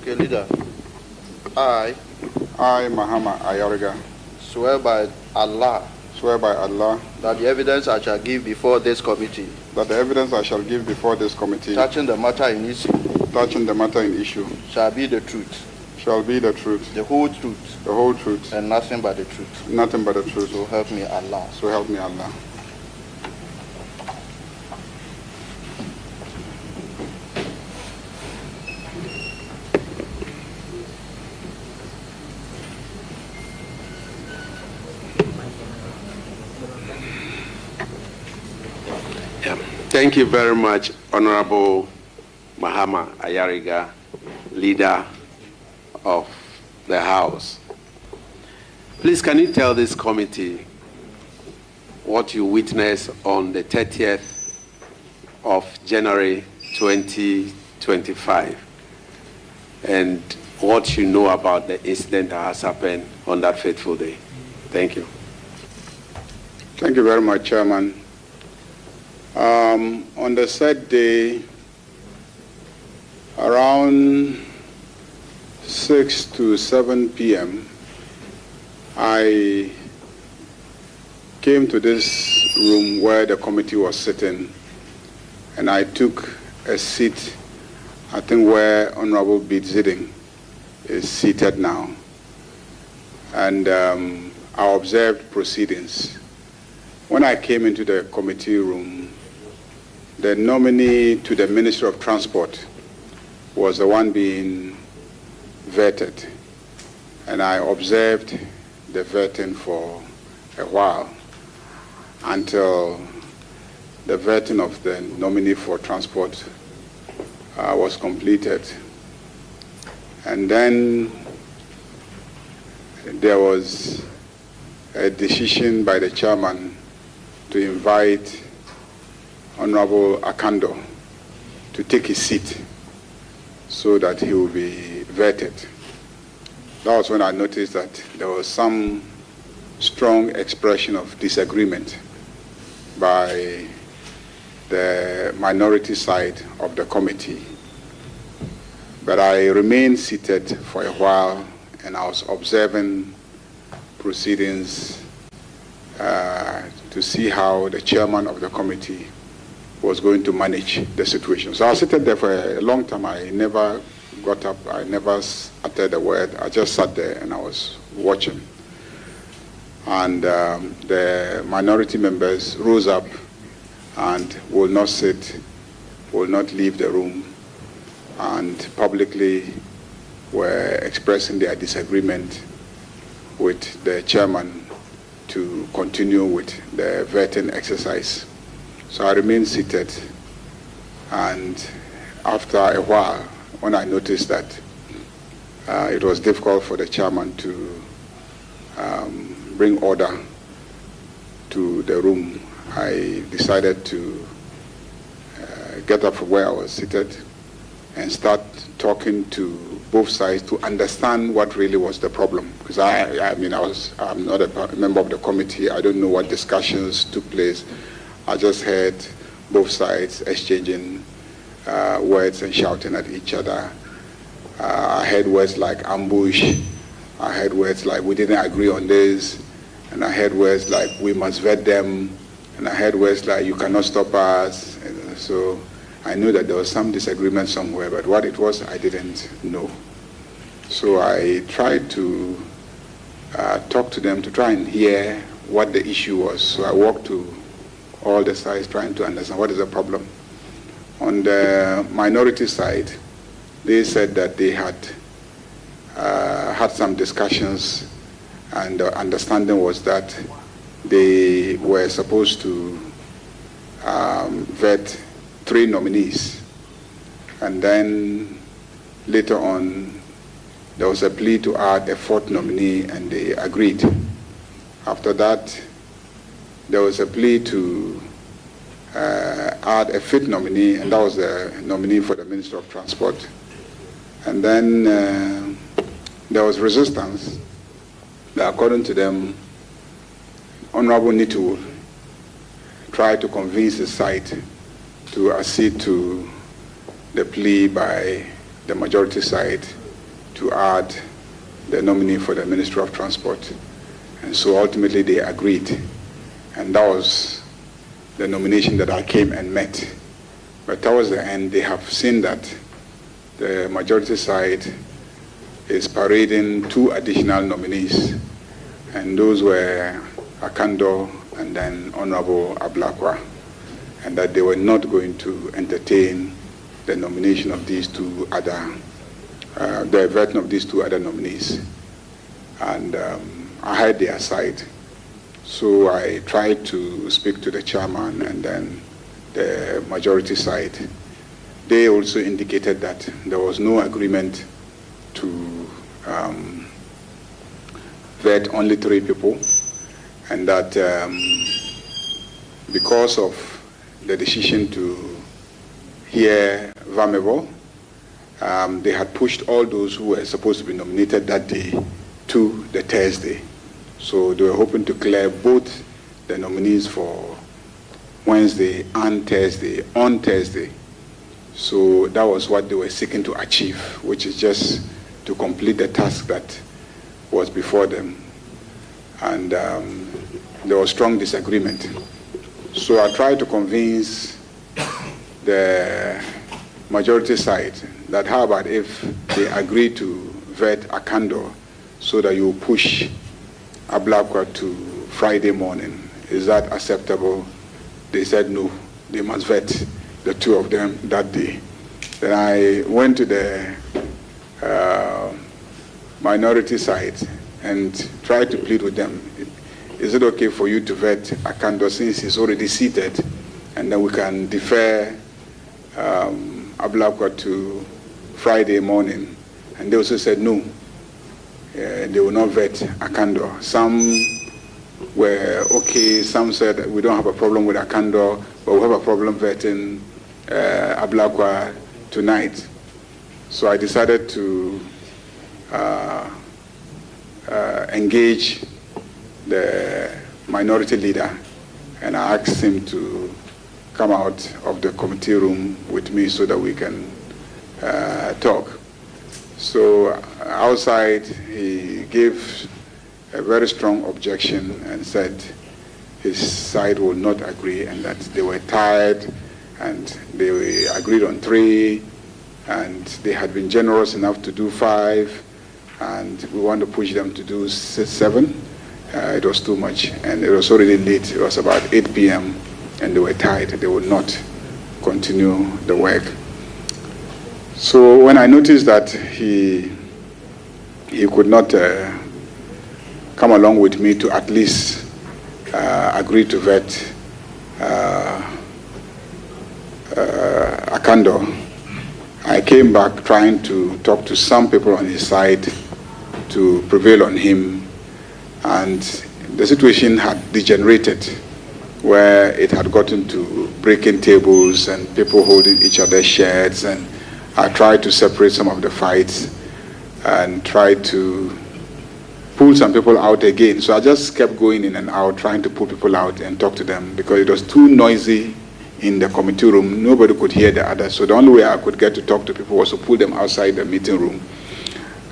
Okay, leader. I, Mahama Ayariga, swear by Allah that the evidence I shall give before this committee touching the matter in issue shall be the truth, the whole truth, and nothing but the truth. So help me Allah. Thank you very much, Honorable Mahama Ayariga, leader of the House. Please, can you tell this committee what you witnessed on the 30th of January 2025 and what you know about the incident that has happened on that fateful day? Thank you. Thank you very much, Chairman. On the said day, around 6 to 7 p.m., I came to this room where the committee was sitting, and I took a seat, I think where Honorable Ziding is seated now, and I observed proceedings. When I came into the committee room, the nominee to the Minister of Transport was the one being vetted, and I observed the vetting for a while until the vetting of the nominee for transport was completed. And then there was a decision by the chairman to invite Honorable Akando to take his seat so that he will be vetted. That was when I noticed that there was some strong expression of disagreement by the minority side of the committee. But I remained seated for a while, and I was observing proceedings to see how the chairman of the committee was going to manage the situation. So I was sitting there for a long time. I never got up. I never uttered a word. I just sat there and I was watching. And the minority members rose up and will not sit, will not leave the room, and publicly were expressing their disagreement with the chairman to continue with the vetting exercise. So I remained seated, and after a while, when I noticed that it was difficult for the chairman to bring order to the room, I decided to get up from where I was seated and start talking to both sides to understand what really was the problem. Because I'm not a member of the committee. I don't know what discussions took place. I just heard both sides exchanging words and shouting at each other. I heard words like ambush. I heard words like we didn't agree on this. And I heard words like we must vet them. And I heard words like you cannot stop us. And so I knew that there was some disagreement somewhere, but what it was, I didn't know. So I tried to talk to them to try and hear what the issue was. So I walked to all the sides trying to understand what is the problem. On the minority side, they said that they had had some discussions, and the understanding was that they were supposed to vet 3 nominees, and then later on there was a plea to add a 4th nominee, and they agreed. After that, there was a plea to add a 5th nominee, and that was the nominee for the Minister of Transport. And then there was resistance that, according to them, Honorable Nitu tried to convince the side to accede to the plea by the majority side to add the nominee for the Ministry of Transport. And so ultimately they agreed. And that was the nomination that I came and met. But towards the end, they have seen that the majority side is parading 2 additional nominees. And those were Akando and then Honorable Ablakwa. And that they were not going to entertain the nomination of these 2 other, the vetting of these 2 other nominees. And I had their side. So I tried to speak to the chairman and then the majority side. They also indicated that there was no agreement to vet only 3 people, and that because of the decision to hear Vamebo, they had pushed all those who were supposed to be nominated that day to the Thursday. So they were hoping to clear both the nominees for Wednesday and Thursday on Thursday. So that was what they were seeking to achieve, which is just to complete the task that was before them. And there was strong disagreement. So I tried to convince the majority side that how about if they agree to vet Akando so that you push Ablakwa to Friday morning. Is that acceptable? They said no, they must vet the 2 of them that day. Then I went to the minority side and tried to plead with them. Is it okay for you to vet Akando since he's already seated, and then we can defer Ablakwa to Friday morning? And they also said no. They will not vet Akando. Some were okay, some said we don't have a problem with Akando, but we have a problem vetting Ablakwa tonight. So I decided to engage the minority leader, and I asked him to come out of the committee room with me so that we can talk. So outside, he gave a very strong objection and said his side would not agree and that they were tired and they agreed on 3 and they had been generous enough to do 5 and we want to push them to do 7. It was too much and it was already late. It was about 8 p.m. and they were tired. They would not continue the work. So when I noticed that he could not come along with me to at least agree to vet Akando, I came back trying to talk to some people on his side to prevail on him, and the situation had degenerated where it had gotten to breaking tables and people holding each other's shirts, and I tried to separate some of the fights and tried to pull some people out again. So I just kept going in and out, trying to pull people out and talk to them because it was too noisy in the committee room. Nobody could hear the other. So the only way I could get to talk to people was to pull them outside the meeting room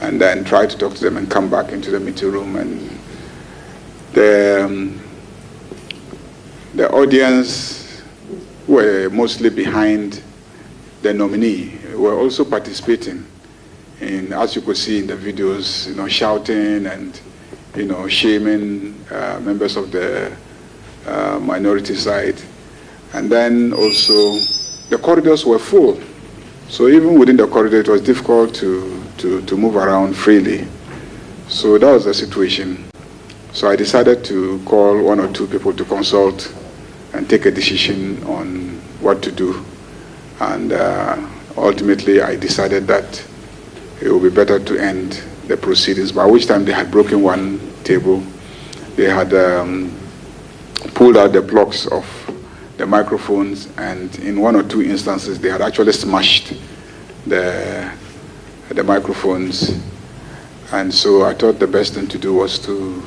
and then try to talk to them and come back into the meeting room. And the audience were mostly behind the nominee, were also participating in, as you could see in the videos, shouting and, shaming members of the minority side. And then also the corridors were full. So even within the corridor, it was difficult to move around freely. So that was the situation. So I decided to call 1 or 2 people to consult and take a decision on what to do. And ultimately, I decided that it would be better to end the proceedings, by which time they had broken one table. They had pulled out the plugs of the microphones, and in 1 or 2 instances, they had actually smashed the microphones. And so I thought the best thing to do was to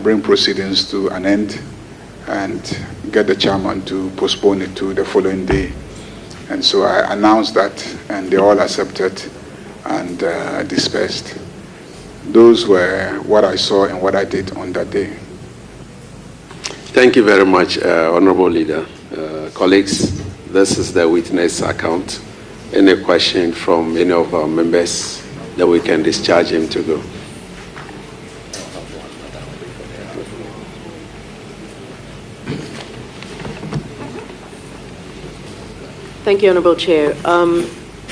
bring proceedings to an end and get the chairman to postpone it to the following day. And so I announced that, and they all accepted. and dispersed. Those were what I saw and what I did on that day. Thank you very much, Honorable Leader. Colleagues, this is the witness account. Any question from any of our members that we can discharge him to go? Thank you, Honorable Chair.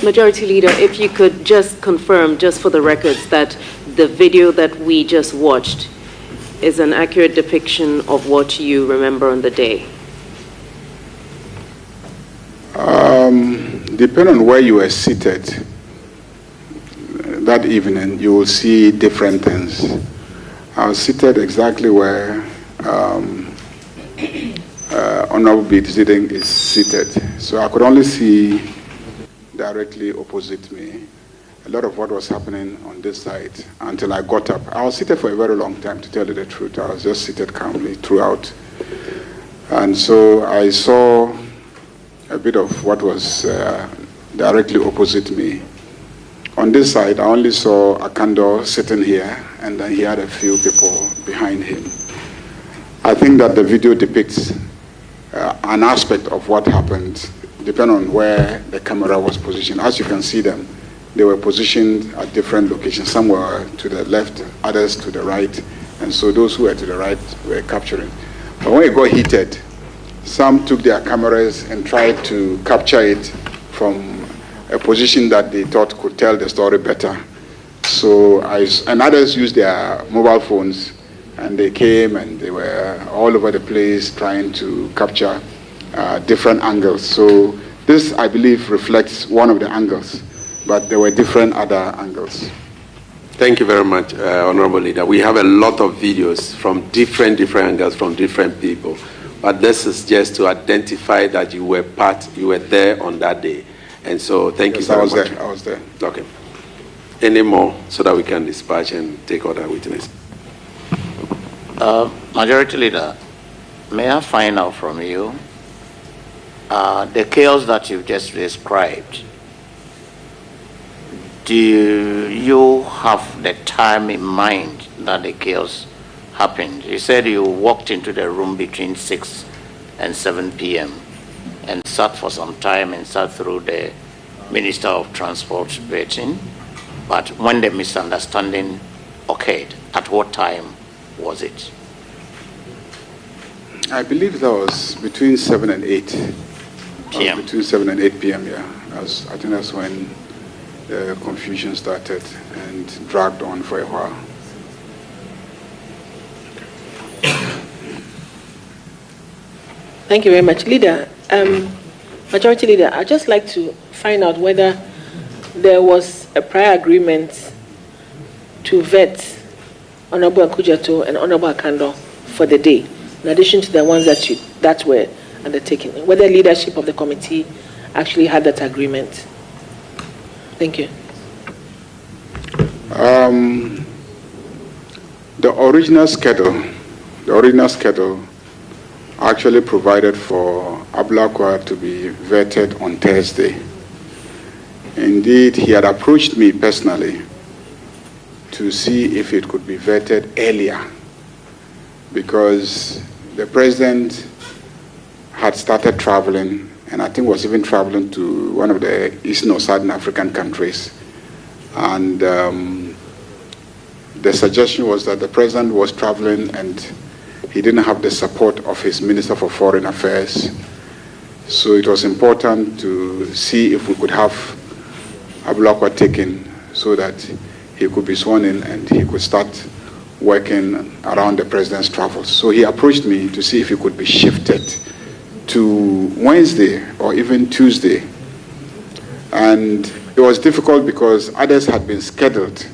Majority Leader, if you could just confirm, just for the records, that the video that we just watched is an accurate depiction of what you remember on the day. Depending on where you were seated that evening, you will see different things. I was seated exactly where Honorable Mediating is seated. So I could only see directly opposite me a lot of what was happening on this side until I got up. I was seated for a very long time, to tell you the truth. I was just seated calmly throughout. And so I saw a bit of what was directly opposite me. On this side, I only saw Akando sitting here, and then he had a few people behind him. I think that the video depicts an aspect of what happened, depending on where the camera was positioned. As you can see them, they were positioned at different locations. Some were to the left, others to the right, and so those who were to the right were capturing. But when it got heated, some took their cameras and tried to capture it from a position that they thought could tell the story better. So and others used their mobile phones, and they came and they were all over the place trying to capture different angles. So this, I believe, reflects one of the angles, but there were different other angles. Thank you very much, Honorable Leader. We have a lot of videos from different angles from different people, but this is just to identify that you were there on that day. And so thank you very much. I was there. Okay. Any more so that we can dispatch and take other witnesses? Majority Leader, may I find out from you the chaos that you've just described? Do you have the time in mind that the chaos happened? You said you walked into the room between 6 and 7 p.m. and sat for some time and sat through the Minister of Transport vetting. But when the misunderstanding occurred, at what time was it? I believe that was between 7 and 8 p.m. Between 7 and 8 p.m., yeah. I think that's when the confusion started and dragged on for a while. Thank you very much. Leader, Majority Leader, I'd just like to find out whether there was a prior agreement to vet Honorable Akujato and Honorable Akando for the day, in addition to the ones that were undertaken, whether leadership of the committee actually had that agreement. Thank you. The original schedule actually provided for Ablakwa to be vetted on Thursday. Indeed, he had approached me personally to see if it could be vetted earlier, because the president had started traveling, and I think was even traveling to one of the Eastern or Southern African countries. And the suggestion was that the president was traveling and he didn't have the support of his Minister for Foreign Affairs. So it was important to see if we could have Ablakwa taken so that he could be sworn in and he could start working around the president's travels. So he approached me to see if he could be shifted to Wednesday or even Tuesday. And it was difficult because others had been scheduled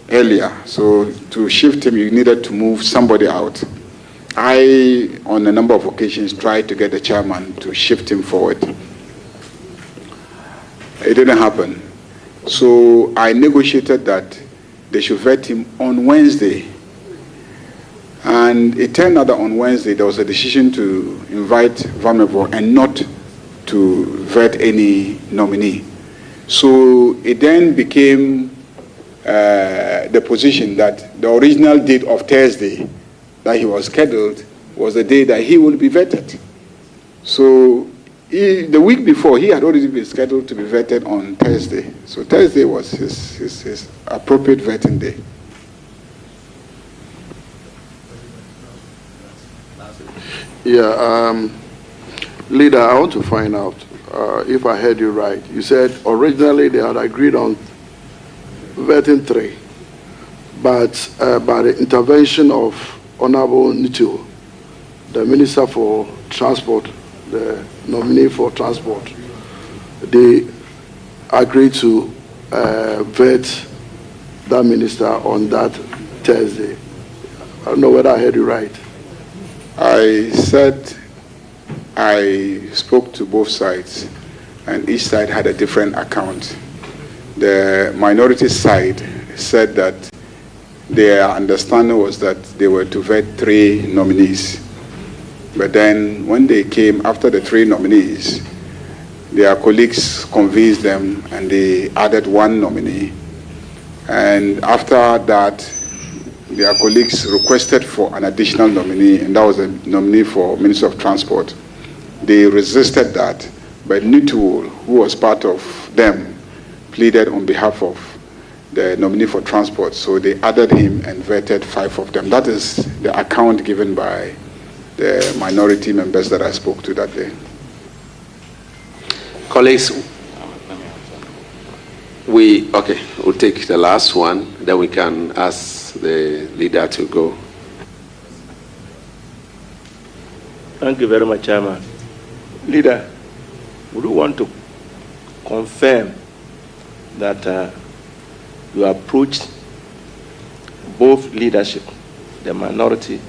earlier. So to shift him, you needed to move somebody out. I, on a number of occasions, tried to get the chairman to shift him forward. It didn't happen. So I negotiated that they should vet him on Wednesday. And it turned out that on Wednesday there was a decision to invite Vamevo and not to vet any nominee. So it then became the position that the original date of Thursday that he was scheduled was the day that he will be vetted. So the week before, he had already been scheduled to be vetted on Thursday. So Thursday was his appropriate vetting day. Yeah, Leader, I want to find out if I heard you right. You said originally they had agreed on vetting 3, but by the intervention of Honorable Nitu, the Minister for Transport, the nominee for Transport, they agreed to vet that minister on that Thursday. I don't know whether I heard you right. I said I spoke to both sides, and each side had a different account. The minority side said that their understanding was that they were to vet 3 nominees. But then when they came after the 3 nominees, their colleagues convinced them and they added 1 nominee. And after that, their colleagues requested for an additional nominee, and that was a nominee for Minister of Transport. They resisted that, but Nitu, who was part of them, pleaded on behalf of the nominee for Transport, so they added him and vetted 5 of them. That is the account given by the minority members that I spoke to that day. Colleagues, we'll take the last one, then we can ask the leader to go. Thank you very much, Chairman. Leader, would you want to confirm that you approached both leadership, the minority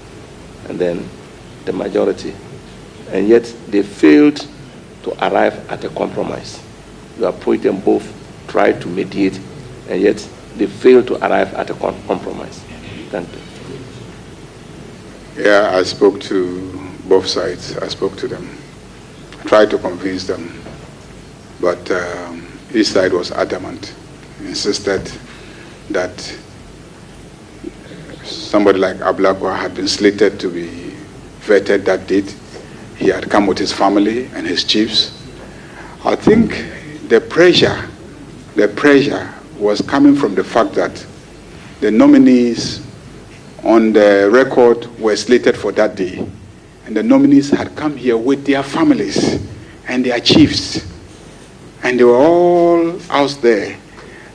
and then the majority, and yet they failed to arrive at a compromise? You approached them both, tried to mediate, and yet they failed to arrive at a compromise. Thank you. Yeah, I spoke to both sides. I spoke to them. I tried to convince them, but each side was adamant, insisted that somebody like Ablakwa had been slated to be vetted that date. He had come with his family and his chiefs. I think the pressure was coming from the fact that the nominees on the record were slated for that day, and the nominees had come here with their families and their chiefs, and they were all out there.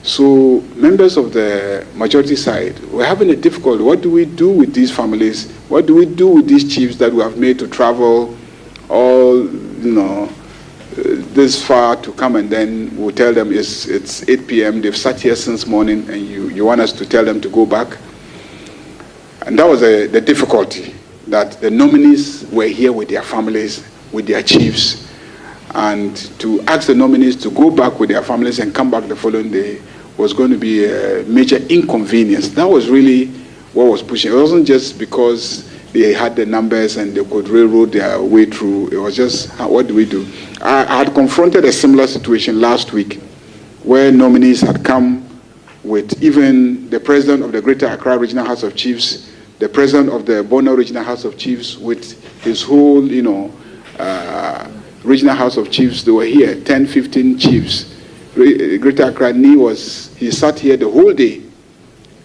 So members of the majority side were having a difficulty. What do we do with these families? What do we do with these chiefs that we have made to travel all, this far to come, and then we'll tell them it's 8 p.m. They've sat here since morning, and you want us to tell them to go back? And that was the difficulty, that the nominees were here with their families, with their chiefs, and to ask the nominees to go back with their families and come back the following day was going to be a major inconvenience. That was really what was pushing. It wasn't just because they had the numbers and they could railroad their way through. It was just, what do we do? I had confronted a similar situation last week where nominees had come with even the president of the Greater Accra Regional House of Chiefs, the president of the Bono Regional House of Chiefs, with his whole, Regional House of Chiefs. They were here, 10, 15 chiefs. Greater Accra, he sat here the whole day.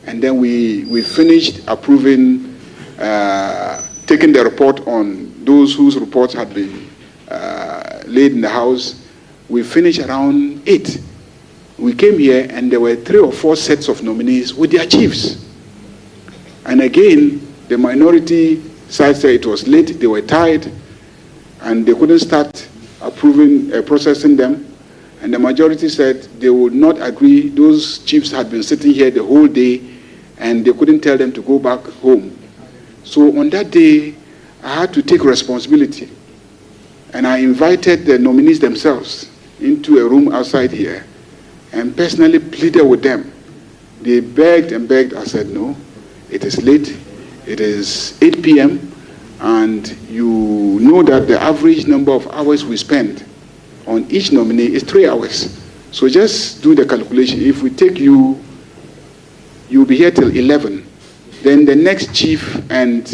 And then we finished approving, taking the report on those whose reports had been laid in the House. We finished around 8. We came here and there were 3 or 4 sets of nominees with their chiefs. And again, the minority side said it was late, they were tired, and they couldn't start processing them. And the majority said they would not agree. Those chiefs had been sitting here the whole day, and they couldn't tell them to go back home. So on that day, I had to take responsibility. And I invited the nominees themselves into a room outside here and personally pleaded with them. They begged and begged. I said, no, it is late. It is 8 p.m. And you know that the average number of hours we spend on each nominee is 3 hours. So just do the calculation. If we take you, you'll be here till 11. Then the next chief and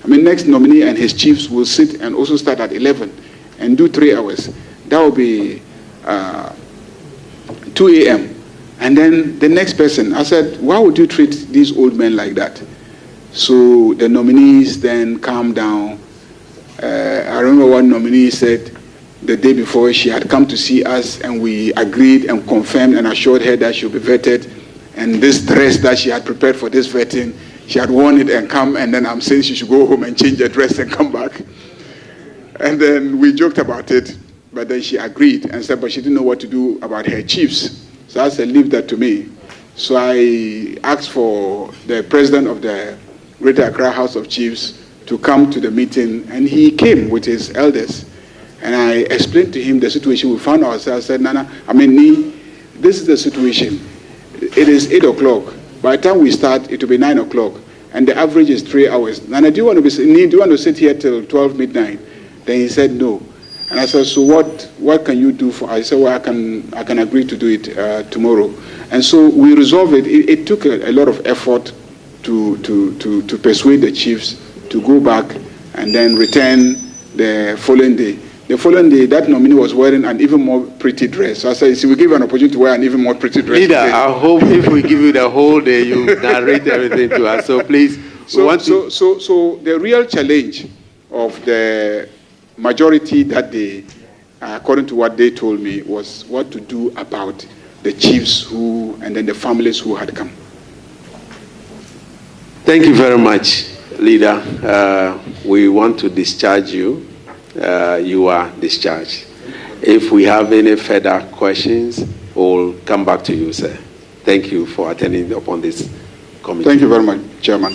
next nominee and his chiefs will sit and also start at 11 and do 3 hours. That will be 2 a.m. And then the next person, I said, why would you treat these old men like that? So the nominees then calmed down. I remember one nominee said the day before she had come to see us and we agreed and confirmed and assured her that she'll be vetted. And this dress that she had prepared for this vetting, she had worn it and come, and then I'm saying she should go home and change her dress and come back. And then we joked about it, but then she agreed and said, but she didn't know what to do about her chiefs. So I said, leave that to me. So I asked for the president of the Greater Accra House of Chiefs to come to the meeting, and he came with his elders. And I explained to him the situation we found ourselves. I said, Nana, this is the situation. It is 8 o'clock. By the time we start, it will be 9 o'clock. And the average is 3 hours. Nana, do you want to sit here till 12 midnight? Then he said, no. And I said, so what can you do for us? I said, well, I can agree to do it tomorrow. And so we resolved it. It took a lot of effort to persuade the chiefs to go back and then return the following day. The following day, that nominee was wearing an even more pretty dress. So I said, we give you an opportunity to wear an even more pretty dress. Leader, I hope if we give you the whole day, you narrate everything to us. So please. So the real challenge of the majority that day, according to what they told me, was what to do about the chiefs and then the families who had come. Thank you very much, Leader. We want to discharge you. You are discharged. If we have any further questions, we'll come back to you, sir. Thank you for attending upon this committee. Thank you very much, Chairman.